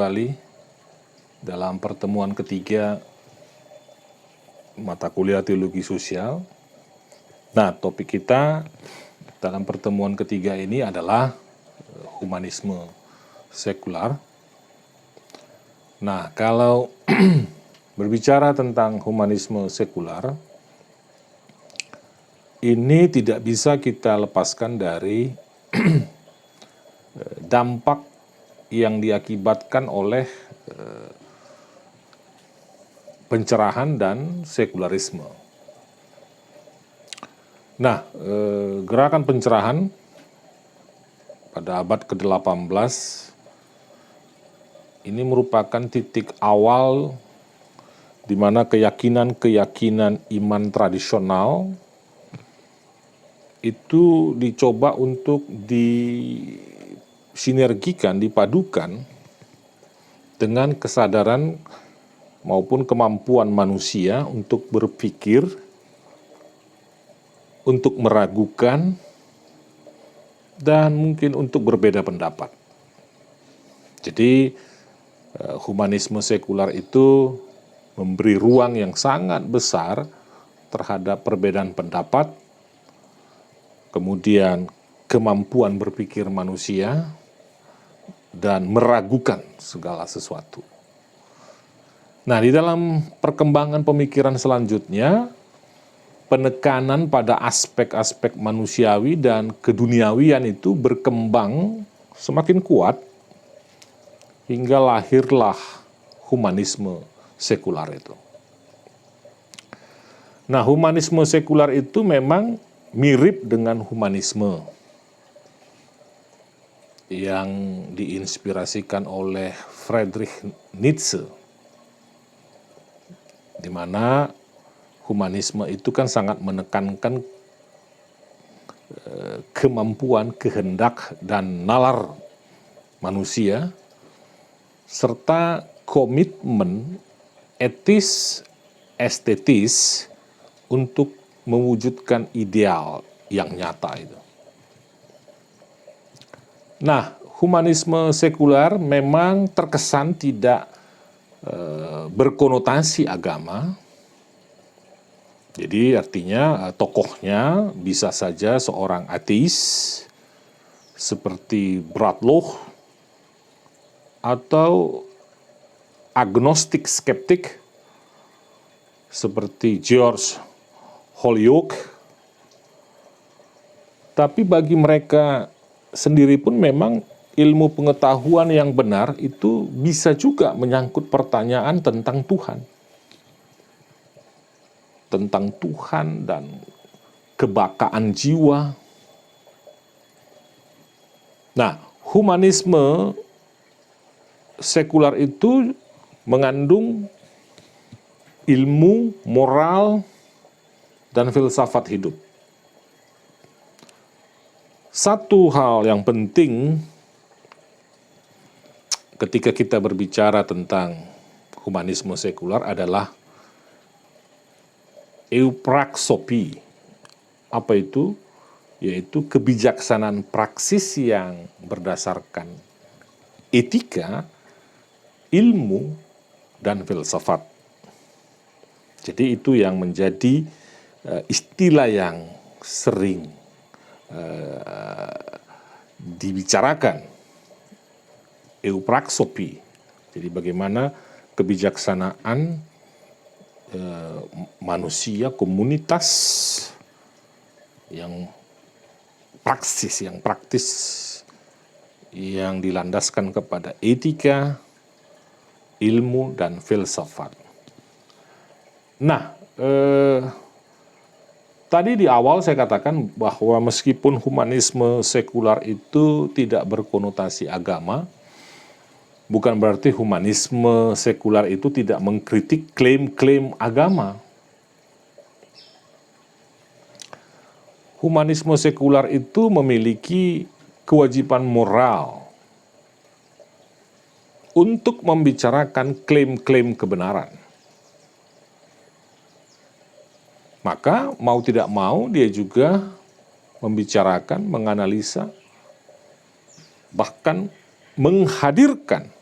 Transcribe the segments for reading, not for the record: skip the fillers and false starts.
kembali dalam pertemuan ketiga mata kuliah teologi sosial. Nah, topik kita dalam pertemuan ketiga ini adalah humanisme sekular. Nah, kalau berbicara tentang humanisme sekular, ini tidak bisa kita lepaskan dari dampak yang diakibatkan oleh pencerahan dan sekularisme. Nah, gerakan pencerahan pada abad ke-18 ini merupakan titik awal di mana keyakinan-keyakinan iman tradisional itu dicoba untuk disinergikan, dipadukan dengan kesadaran maupun kemampuan manusia untuk berpikir, untuk meragukan, dan mungkin untuk berbeda pendapat. Jadi, humanisme sekular itu memberi ruang yang sangat besar terhadap perbedaan pendapat, kemudian kemampuan berpikir manusia, dan meragukan segala sesuatu. Nah, di dalam perkembangan pemikiran selanjutnya, penekanan pada aspek-aspek manusiawi dan keduniawian itu berkembang semakin kuat hingga lahirlah humanisme sekular itu. Nah, humanisme sekular itu memang mirip dengan humanisme yang diinspirasikan oleh Friedrich Nietzsche, di mana humanisme itu kan sangat menekankan kemampuan, kehendak, dan nalar manusia, serta komitmen etis, estetis untuk mewujudkan ideal yang nyata itu. Nah, humanisme sekular memang terkesan tidak berkonotasi agama. Jadi artinya tokohnya bisa saja seorang ateis seperti Bradloch atau agnostik skeptik seperti George Holyoake. Tapi bagi mereka sendiri pun memang ilmu pengetahuan yang benar itu bisa juga menyangkut pertanyaan tentang Tuhan. Tentang Tuhan dan kebakaan jiwa. Nah, humanisme sekular itu mengandung ilmu, moral, dan filsafat hidup. Satu hal yang penting ketika kita berbicara tentang humanisme sekular adalah eupraxopi. Apa itu? Yaitu kebijaksanaan praksis yang berdasarkan etika, ilmu, dan filsafat. Jadi itu yang menjadi istilah yang sering dibicarakan, eupraxopi. Jadi bagaimana kebijaksanaan manusia, komunitas yang praktis, yang dilandaskan kepada etika, ilmu, dan filsafat. Nah, tadi di awal saya katakan bahwa meskipun humanisme sekular itu tidak berkonotasi agama, bukan berarti humanisme sekular itu tidak mengkritik klaim-klaim agama. Humanisme sekular itu memiliki kewajiban moral untuk membicarakan klaim-klaim kebenaran. Maka mau tidak mau dia juga membicarakan, menganalisa, bahkan menghadirkan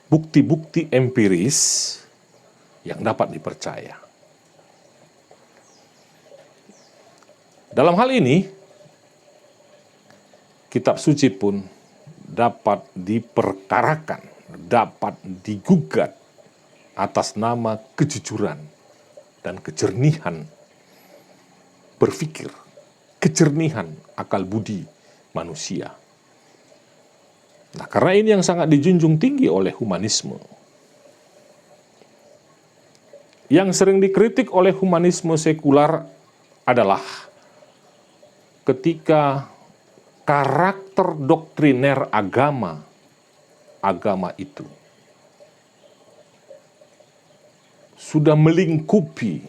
bukti-bukti empiris yang dapat dipercaya. Dalam hal ini, kitab suci pun dapat diperkarakan, dapat digugat atas nama kejujuran dan kejernihan berpikir, kejernihan akal budi manusia. Nah, karena ini yang sangat dijunjung tinggi oleh humanisme. Yang sering dikritik oleh humanisme sekular adalah ketika karakter doktriner agama itu sudah melingkupi,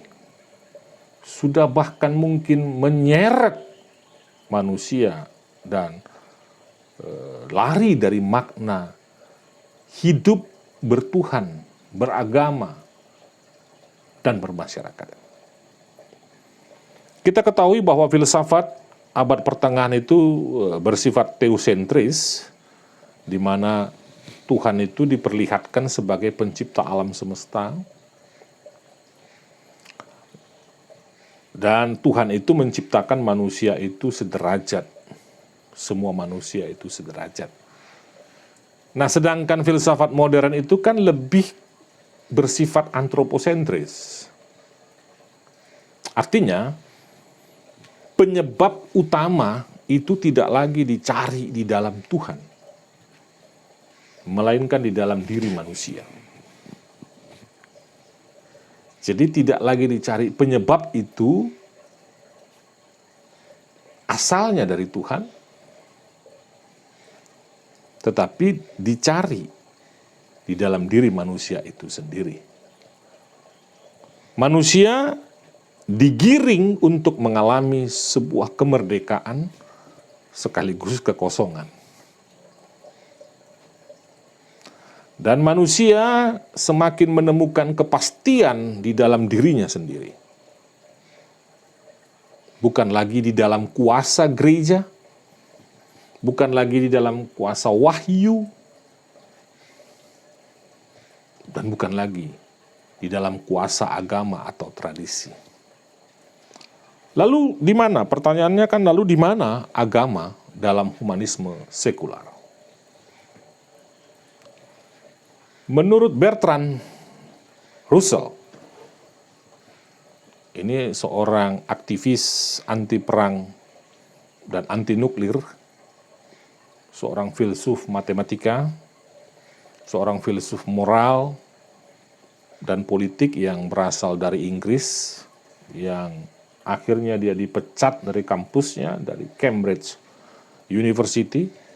sudah bahkan mungkin menyeret manusia dan lari dari makna hidup bertuhan, beragama, dan bermasyarakat. Kita ketahui bahwa filsafat abad pertengahan itu bersifat teosentris, di mana Tuhan itu diperlihatkan sebagai pencipta alam semesta, dan Tuhan itu menciptakan manusia itu sederajat. Semua manusia itu sederajat. Nah, sedangkan filsafat modern itu kan lebih bersifat antroposentris. Artinya, penyebab utama itu tidak lagi dicari di dalam Tuhan, melainkan di dalam diri manusia. Jadi tidak lagi dicari penyebab itu asalnya dari Tuhan, tetapi dicari di dalam diri manusia itu sendiri. Manusia digiring untuk mengalami sebuah kemerdekaan sekaligus kekosongan. Dan manusia semakin menemukan kepastian di dalam dirinya sendiri. Bukan lagi di dalam kuasa gereja, bukan lagi di dalam kuasa wahyu, dan bukan lagi di dalam kuasa agama atau tradisi. Lalu di mana? Pertanyaannya kan lalu di mana agama dalam humanisme sekular? Menurut Bertrand Russell, ini seorang aktivis anti perang dan anti nuklir, seorang filsuf matematika, seorang filsuf moral dan politik yang berasal dari Inggris, yang akhirnya dia dipecat dari kampusnya, dari Cambridge University,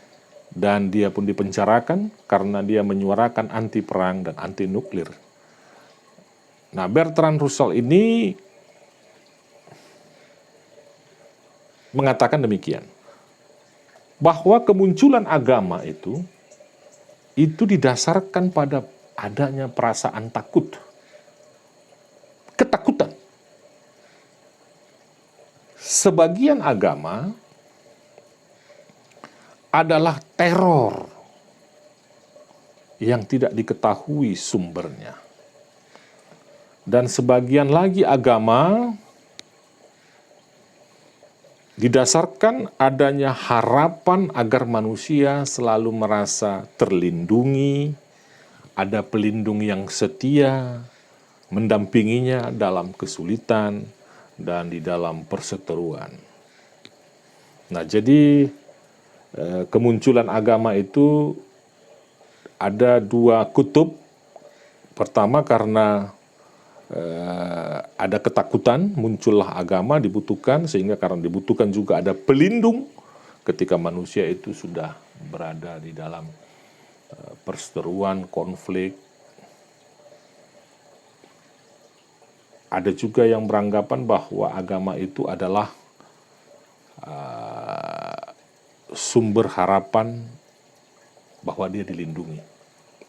dan dia pun dipenjarakan karena dia menyuarakan anti perang dan anti nuklir. Nah, Bertrand Russell ini mengatakan demikian, bahwa kemunculan agama itu didasarkan pada adanya perasaan takut, ketakutan. Sebagian agama adalah teror yang tidak diketahui sumbernya. Dan sebagian lagi agama didasarkan adanya harapan agar manusia selalu merasa terlindungi, ada pelindung yang setia, mendampinginya dalam kesulitan, dan di dalam perseteruan. Nah, jadi kemunculan agama itu ada dua kutub. Pertama, karena ada ketakutan, muncullah agama, dibutuhkan, sehingga karena dibutuhkan juga ada pelindung ketika manusia itu sudah berada di dalam perseteruan, konflik. Ada juga yang beranggapan bahwa agama itu adalah sumber harapan bahwa dia dilindungi.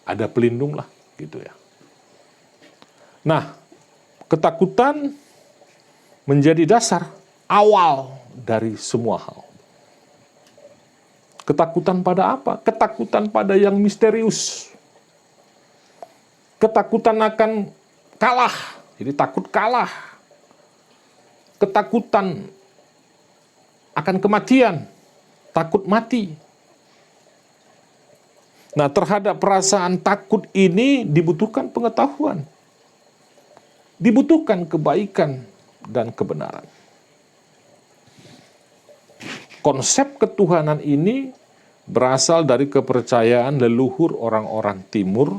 Ada pelindung lah, gitu ya. Nah, ketakutan menjadi dasar awal dari semua hal. Ketakutan pada apa? Ketakutan pada yang misterius. ketakutan akan kalah, jadi takut kalah, ketakutan akan kematian, takut mati. Nah, terhadap perasaan takut ini dibutuhkan pengetahuan, dibutuhkan kebaikan dan kebenaran. Konsep ketuhanan ini berasal dari kepercayaan leluhur orang-orang timur,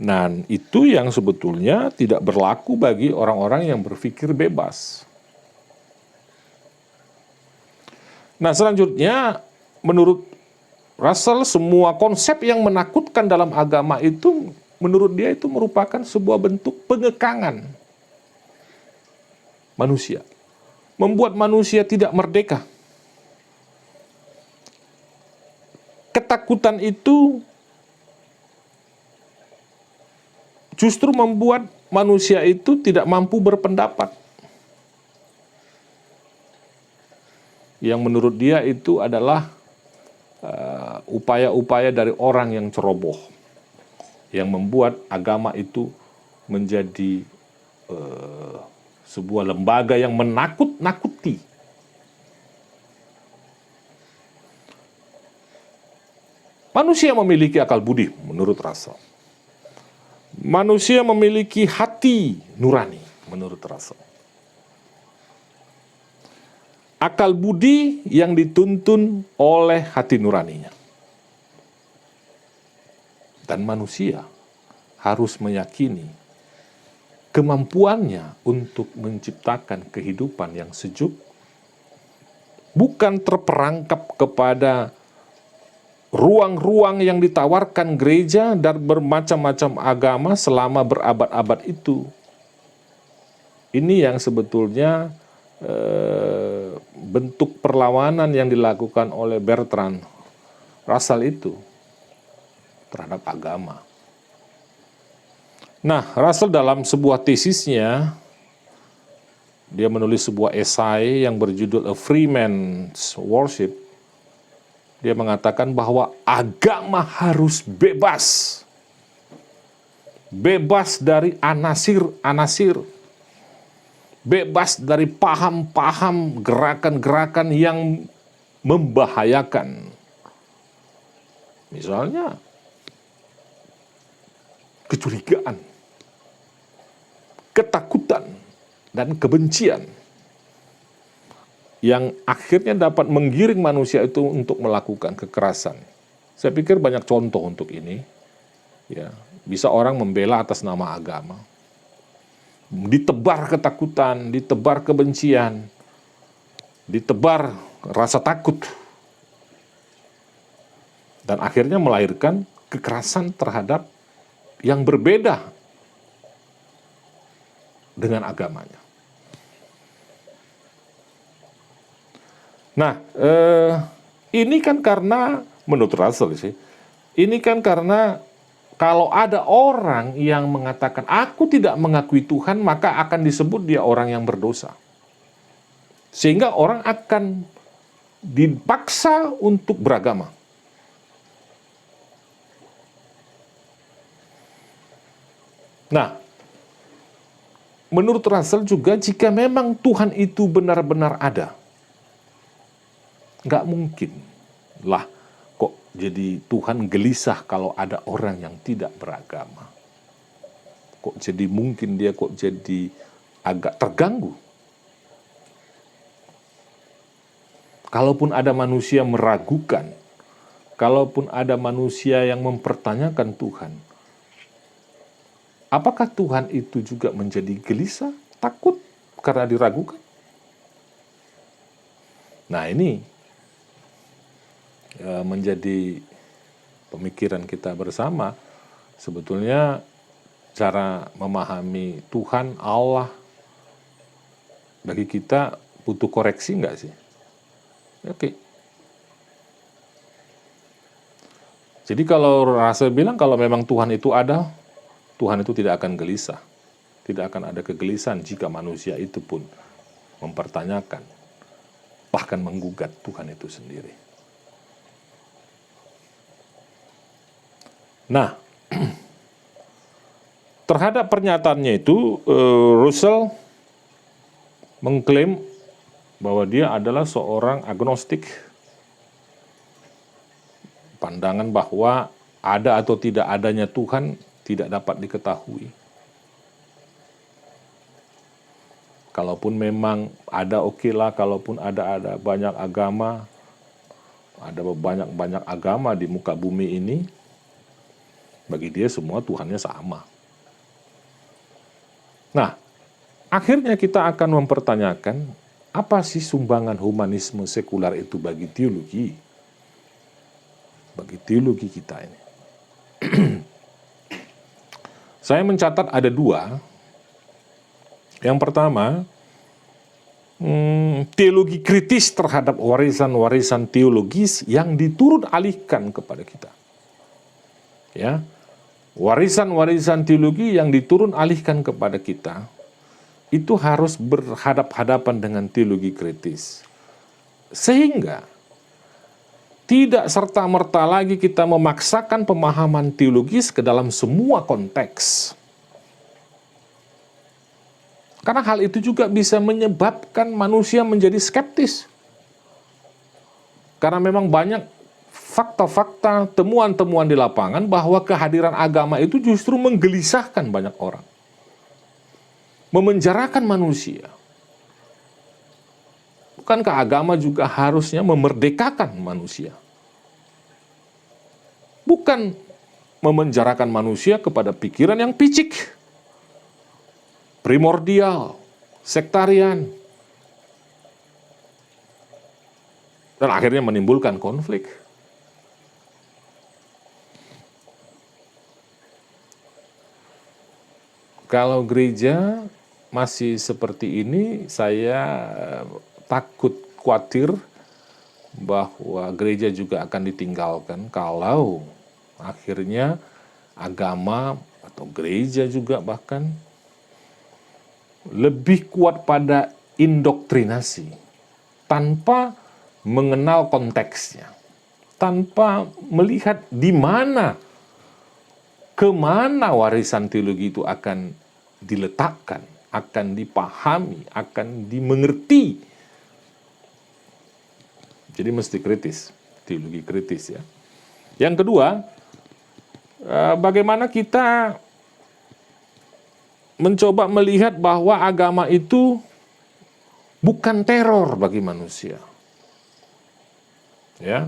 dan itu yang sebetulnya tidak berlaku bagi orang-orang yang berpikir bebas. Nah, selanjutnya menurut Russell, semua konsep yang menakutkan dalam agama itu, menurut dia itu merupakan sebuah bentuk pengekangan manusia. Membuat manusia tidak merdeka. Ketakutan itu justru membuat manusia itu tidak mampu berpendapat. Yang menurut dia itu adalah upaya-upaya dari orang yang ceroboh, yang membuat agama itu menjadi sebuah lembaga yang menakut-nakuti. Manusia memiliki akal budi, menurut Russell. Manusia memiliki hati nurani, menurut Russell. Akal budi yang dituntun oleh hati nuraninya. Dan manusia harus meyakini kemampuannya untuk menciptakan kehidupan yang sejuk, bukan terperangkap kepada ruang-ruang yang ditawarkan gereja dan bermacam-macam agama selama berabad-abad itu. Ini yang sebetulnya bentuk perlawanan yang dilakukan oleh Bertrand Russell itu terhadap agama. Nah, Russell dalam sebuah tesisnya, dia menulis sebuah esai yang berjudul A Free Man's Worship. Dia mengatakan bahwa agama harus bebas. Bebas dari anasir-anasir. Bebas dari paham-paham gerakan-gerakan yang membahayakan. Misalnya, kecurigaan, ketakutan, dan kebencian yang akhirnya dapat menggiring manusia itu untuk melakukan kekerasan. Saya pikir banyak contoh untuk ini. Ya, bisa orang membela atas nama agama. Ditebar ketakutan, ditebar kebencian, ditebar rasa takut. Dan akhirnya melahirkan kekerasan terhadap yang berbeda dengan agamanya. Nah, ini kan karena, menurut Russell sih, ini kan karena kalau ada orang yang mengatakan, aku tidak mengakui Tuhan, maka akan disebut dia orang yang berdosa. Sehingga orang akan dipaksa untuk beragama. Nah, menurut Russell juga, jika memang Tuhan itu benar-benar ada, nggak mungkin lah kok jadi Tuhan gelisah kalau ada orang yang tidak beragama. Kok jadi mungkin dia kok jadi agak terganggu. Kalaupun ada manusia meragukan, kalaupun ada manusia yang mempertanyakan Tuhan, apakah Tuhan itu juga menjadi gelisah, takut karena diragukan? Nah, ini menjadi pemikiran kita bersama. Sebetulnya cara memahami Tuhan, Allah, bagi kita butuh koreksi nggak sih? Oke. Jadi kalau Russell bilang kalau memang Tuhan itu ada, Tuhan itu tidak akan gelisah. Tidak akan ada kegelisahan jika manusia itu pun mempertanyakan, bahkan menggugat Tuhan itu sendiri. Nah, Terhadap pernyataannya itu, Russell mengklaim bahwa dia adalah seorang agnostik. Pandangan bahwa ada atau tidak adanya Tuhan tidak dapat diketahui. Kalaupun memang ada, oke lah. Kalaupun ada banyak agama, ada banyak agama di muka bumi ini, bagi dia semua Tuhannya sama. Nah, akhirnya kita akan mempertanyakan, apa sih sumbangan humanisme sekular itu bagi teologi? Bagi teologi kita ini. Saya mencatat ada dua. Yang pertama, teologi kritis terhadap warisan-warisan teologis yang diturun alihkan kepada kita. Ya, warisan-warisan teologi yang diturun alihkan kepada kita itu harus berhadap-hadapan dengan teologi kritis. Sehingga tidak serta-merta lagi kita memaksakan pemahaman teologis ke dalam semua konteks. Karena hal itu juga bisa menyebabkan manusia menjadi skeptis. Karena memang banyak fakta-fakta, temuan-temuan di lapangan bahwa kehadiran agama itu justru menggelisahkan banyak orang. Memenjarakan manusia. Bukankah agama juga harusnya memerdekakan manusia? Bukan memenjarakan manusia kepada pikiran yang picik, primordial, sektarian, dan akhirnya menimbulkan konflik. Kalau gereja masih seperti ini, saya takut, khawatir bahwa gereja juga akan ditinggalkan kalau akhirnya agama atau gereja juga bahkan lebih kuat pada indoktrinasi tanpa mengenal konteksnya, tanpa melihat di mana, kemana warisan teologi itu akan diletakkan, akan dipahami, akan dimengerti. Jadi mesti kritis, teologi kritis ya. Yang kedua, bagaimana kita mencoba melihat bahwa agama itu bukan teror bagi manusia. Ya.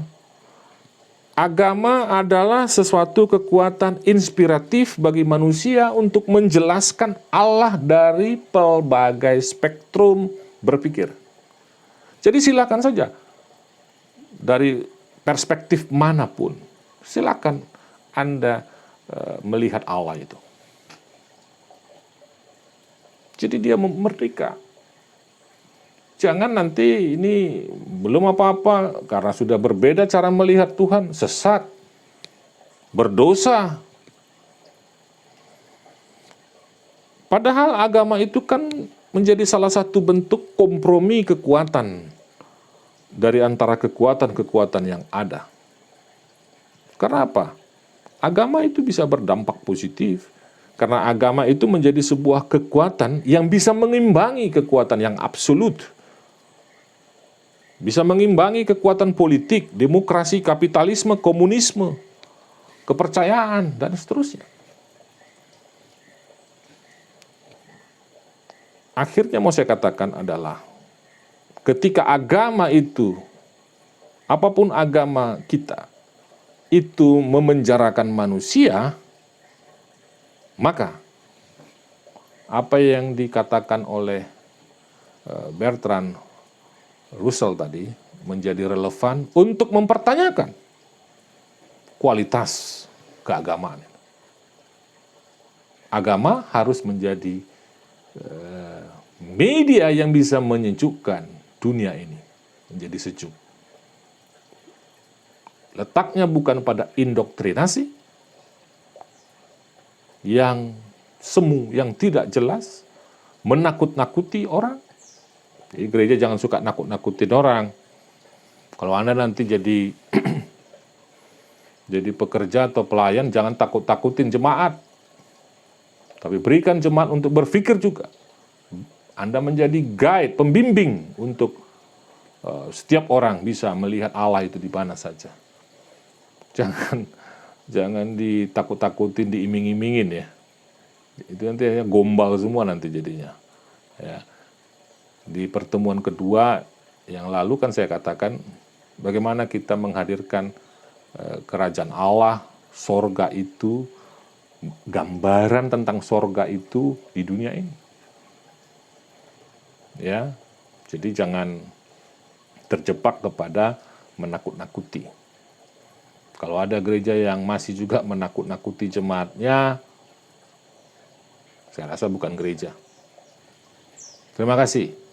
Agama adalah sesuatu kekuatan inspiratif bagi manusia untuk menjelaskan Allah dari pelbagai spektrum berpikir. Jadi silakan saja dari perspektif manapun, silakan Anda melihat Allah itu. Jadi dia merdeka. Jangan nanti ini belum apa-apa karena sudah berbeda cara melihat Tuhan, sesat, berdosa. Padahal agama itu kan menjadi salah satu bentuk kompromi kekuatan dari antara kekuatan-kekuatan yang ada. Karena apa? Agama itu bisa berdampak positif. Karena agama itu menjadi sebuah kekuatan yang bisa mengimbangi kekuatan yang absolut. Bisa mengimbangi kekuatan politik, demokrasi, kapitalisme, komunisme, kepercayaan, dan seterusnya. Akhirnya mau saya katakan adalah, ketika agama itu, apapun agama kita, itu memenjarakan manusia, maka apa yang dikatakan oleh Bertrand Russell tadi menjadi relevan untuk mempertanyakan kualitas keagamaan. Agama harus menjadi media yang bisa menyejukkan dunia ini menjadi sejuk. Letaknya bukan pada indoktrinasi yang semu, yang tidak jelas, menakut-nakuti orang. Jadi gereja jangan suka nakut-nakutin orang. Kalau Anda nanti jadi jadi pekerja atau pelayan, jangan takut-takutin jemaat. Tapi berikan jemaat untuk berpikir juga. Anda menjadi guide, pembimbing untuk setiap orang bisa melihat Allah itu di mana saja. Jangan ditakut-takutin, diiming-imingin ya. Itu nanti hanya gombal semua nanti jadinya. Ya. Di pertemuan kedua yang lalu kan saya katakan bagaimana kita menghadirkan kerajaan Allah, sorga itu, gambaran tentang sorga itu di dunia ini. Ya, jadi jangan terjebak kepada menakut-nakuti. Kalau ada gereja yang masih juga menakut-nakuti jemaatnya, saya rasa bukan gereja. Terima kasih.